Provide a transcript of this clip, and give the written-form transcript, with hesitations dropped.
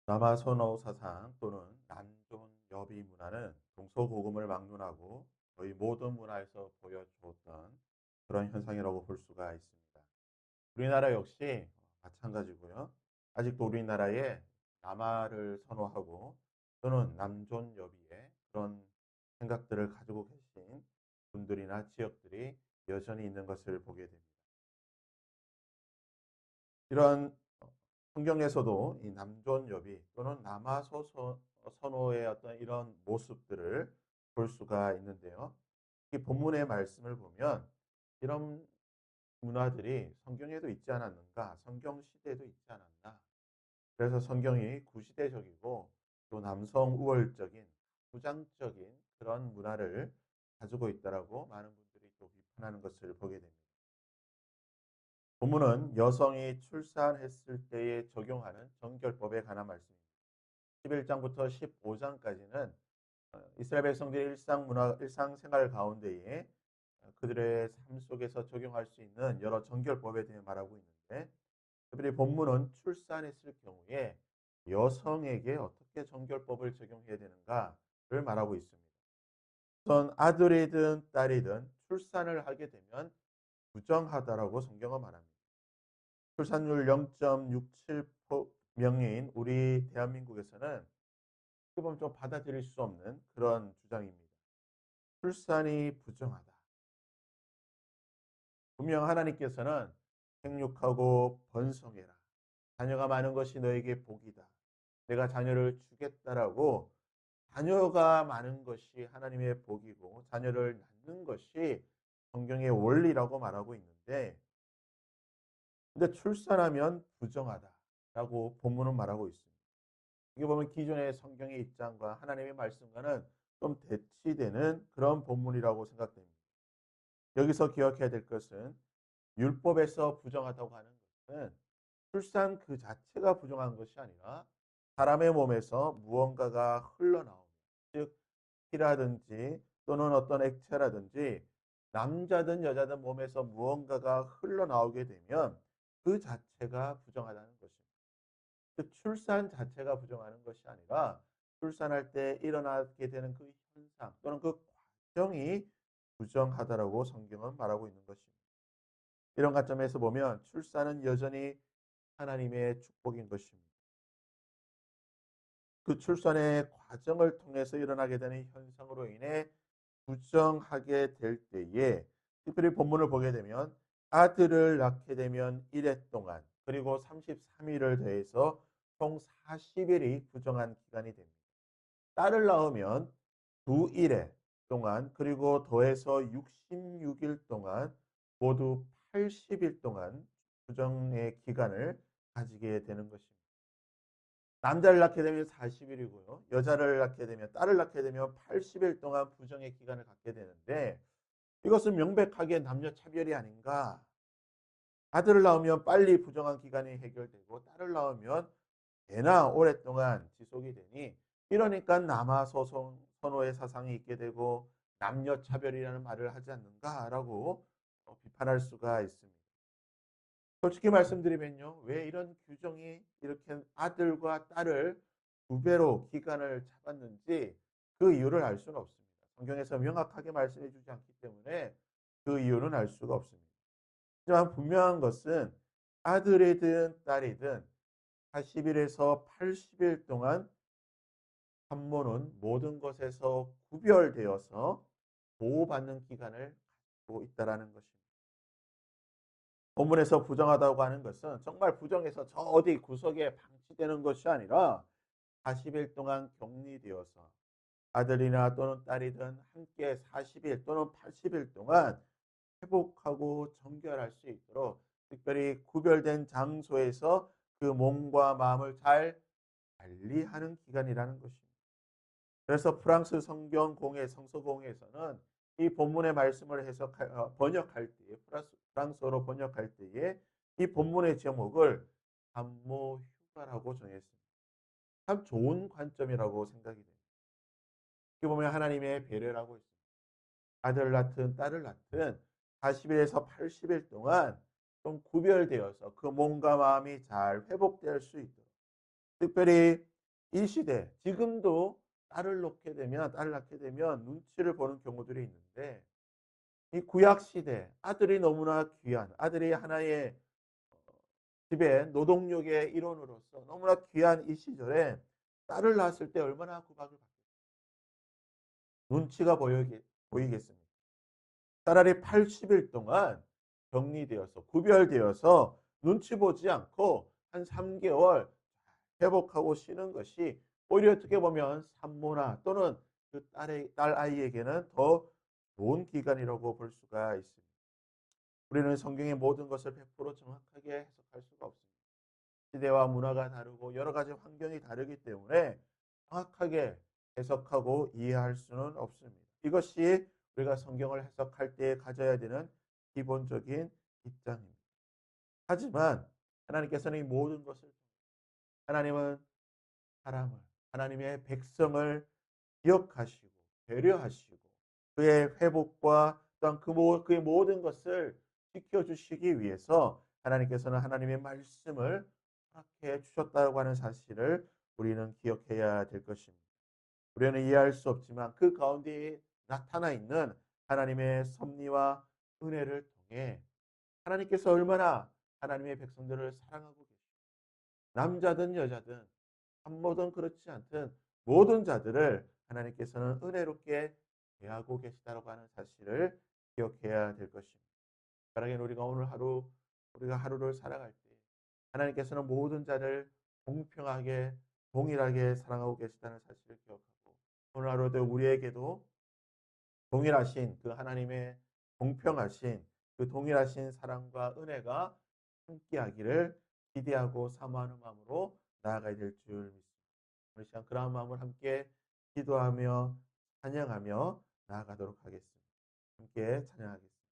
남아선호 사상 또는 남존여비 문화는 동서고금을 막론하고 거의 모든 문화에서 보여주었던 그런 현상이라고 볼 수가 있습니다. 우리나라 역시 마찬가지고요. 아직도 우리나라에 남아를 선호하고 또는 남존여비의 그런 생각들을 가지고 계신 분들이나 지역들이 여전히 있는 것을 보게 됩니다. 이런 성경에서도 이 남존여비 또는 남아소 선호의 어떤 이런 모습들을 볼 수가 있는데요. 이 본문의 말씀을 보면 이런 문화들이 성경에도 있지 않았는가? 성경 시대에도 있지 않았나? 그래서 성경이 구시대적이고 또 남성 우월적인 부장적인 그런 문화를 가지고 있다라고 많은 분들이 또 비판하는 것을 보게 됩니다. 본문은 여성이 출산했을 때에 적용하는 정결법에 관한 말씀입니다. 11장부터 15장까지는 이스라엘 백성들의 일상생활 가운데에 그들의 삶 속에서 적용할 수 있는 여러 정결법에 대해 말하고 있는데, 특별히 본문은 출산했을 경우에 여성에게 어떻게 정결법을 적용해야 되는가를 말하고 있습니다. 우선 아들이든 딸이든 출산을 하게 되면 부정하다라고 성경은 말합니다. 출산율 0.67명인 우리 대한민국에서는 어떻게 보면 좀 받아들일 수 없는 그런 주장입니다. 출산이 부정하다. 분명 하나님께서는 생육하고 번성해라. 자녀가 많은 것이 너에게 복이다. 내가 자녀를 주겠다라고, 자녀가 많은 것이 하나님의 복이고 자녀를 낳는 것이 성경의 원리라고 말하고 있는데, 근데 출산하면 부정하다라고 본문은 말하고 있습니다. 이게 보면 기존의 성경의 입장과 하나님의 말씀과는 좀 대치되는 그런 본문이라고 생각됩니다. 여기서 기억해야 될 것은 율법에서 부정하다고 하는 것은 출산 그 자체가 부정한 것이 아니라 사람의 몸에서 무언가가 흘러나오면, 즉 피라든지 또는 어떤 액체라든지 남자든 여자든 몸에서 무언가가 흘러나오게 되면 그 자체가 부정하다는 것입니다. 그 출산 자체가 부정하는 것이 아니라 출산할 때 일어나게 되는 그 현상 또는 그 과정이 부정하다라고 성경은 말하고 있는 것입니다. 이런 관점에서 보면 출산은 여전히 하나님의 축복인 것입니다. 그 출산의 과정을 통해서 일어나게 되는 현상으로 인해 부정하게 될 때에, 특별히 본문을 보게 되면 아들을 낳게 되면 1회 동안 그리고 33일을 더해서 총 40일이 부정한 기간이 됩니다. 딸을 낳으면 2일에 동안 그리고 더해서 66일 동안 모두 80일 동안 부정의 기간을 가지게 되는 것입니다. 남자를 낳게 되면 40일이고요. 여자를 낳게 되면, 딸을 낳게 되면 80일 동안 부정의 기간을 갖게 되는데, 이것은 명백하게 남녀 차별이 아닌가. 아들을 낳으면 빨리 부정한 기간이 해결되고 딸을 낳으면 꽤나 오랫동안 지속이 되니, 이러니까 남아소송 선호의 사상이 있게 되고 남녀 차별이라는 말을 하지 않는가라고 비판할 수가 있습니다. 솔직히 말씀드리면요, 왜 이런 규정이 이렇게 아들과 딸을 두 배로 기간을 잡았는지 그 이유를 알 수는 없습니다. 성경에서 명확하게 말씀해 주지 않기 때문에 그 이유는 알 수가 없습니다. 하지만 분명한 것은 아들이든 딸이든 40일에서 80일 동안 산모는 모든 것에서 구별되어서 보호받는 기간을 가지고 있다는 것입니다. 본문에서 부정하다고 하는 것은 정말 부정해서 저 어디 구석에 방치되는 것이 아니라 40일 동안 격리되어서 아들이나 또는 딸이든 함께 40일 또는 80일 동안 회복하고 정결할 수 있도록 특별히 구별된 장소에서 그 몸과 마음을 잘 관리하는 기간이라는 것입니다. 그래서 프랑스 성경공회 성서공회에서는 이 본문의 말씀을 번역할 때에, 프랑스어로 번역할 때에 이 본문의 제목을 산모 휴가라고 정했습니다. 참 좋은 관점이라고 생각이 됩니다. 이렇게 보면 하나님의 배려라고 있습니다. 아들을 낳든 딸을 낳든 40일에서 80일 동안 좀 구별되어서 그 몸과 마음이 잘 회복될 수 있도록, 특별히 이 시대 지금도 딸을 낳게 되면 눈치를 보는 경우들이 있는데 이 구약 시대 아들이 너무나 귀한 아들이 하나의 집의 노동력의 일원으로서 너무나 귀한 이 시절에 딸을 낳았을 때 얼마나 구박을 받겠 눈치가 보이겠습니까? 차라리 80일 동안 격리되어서 구별되어서 눈치 보지 않고 한 3개월 회복하고 쉬는 것이 오히려 어떻게 보면 산모나 또는 그 딸 아이에게는 더 좋은 기간이라고 볼 수가 있습니다. 우리는 성경의 모든 것을 100% 정확하게 해석할 수가 없습니다. 시대와 문화가 다르고 여러 가지 환경이 다르기 때문에 정확하게 해석하고 이해할 수는 없습니다. 이것이 우리가 성경을 해석할 때 가져야 되는 기본적인 입장입니다. 하지만 하나님께서는 이 모든 것을 하나님은 사람을 하나님의 백성을 기억하시고 배려하시고 그의 회복과 또한 그의 모든 것을 지켜주시기 위해서 하나님께서는 하나님의 말씀을 허락해 주셨다고 하는 사실을 우리는 기억해야 될 것입니다. 우리는 이해할 수 없지만 그 가운데 나타나 있는 하나님의 섭리와 은혜를 통해 하나님께서 얼마나 하나님의 백성들을 사랑하고 계시고 남자든 여자든 산모든 그렇지 않든 모든 자들을 하나님께서는 은혜롭게 대하고 계시다고 하는 사실을 기억해야 될 것입니다. 만약에 우리가 오늘 하루 우리가 하루를 살아갈 때 하나님께서는 모든 자를 공평하게 동일하게 사랑하고 계시다는 사실을 기억하고 오늘 하루도 우리에게도 동일하신 그 하나님의 공평하신 그 동일하신 사랑과 은혜가 함께하기를 기대하고 사모하는 마음으로 나아가야 될 줄 믿습니다. 우리 시간 그러한 마음을 함께 기도하며 찬양하며 나아가도록 하겠습니다. 함께 찬양하겠습니다.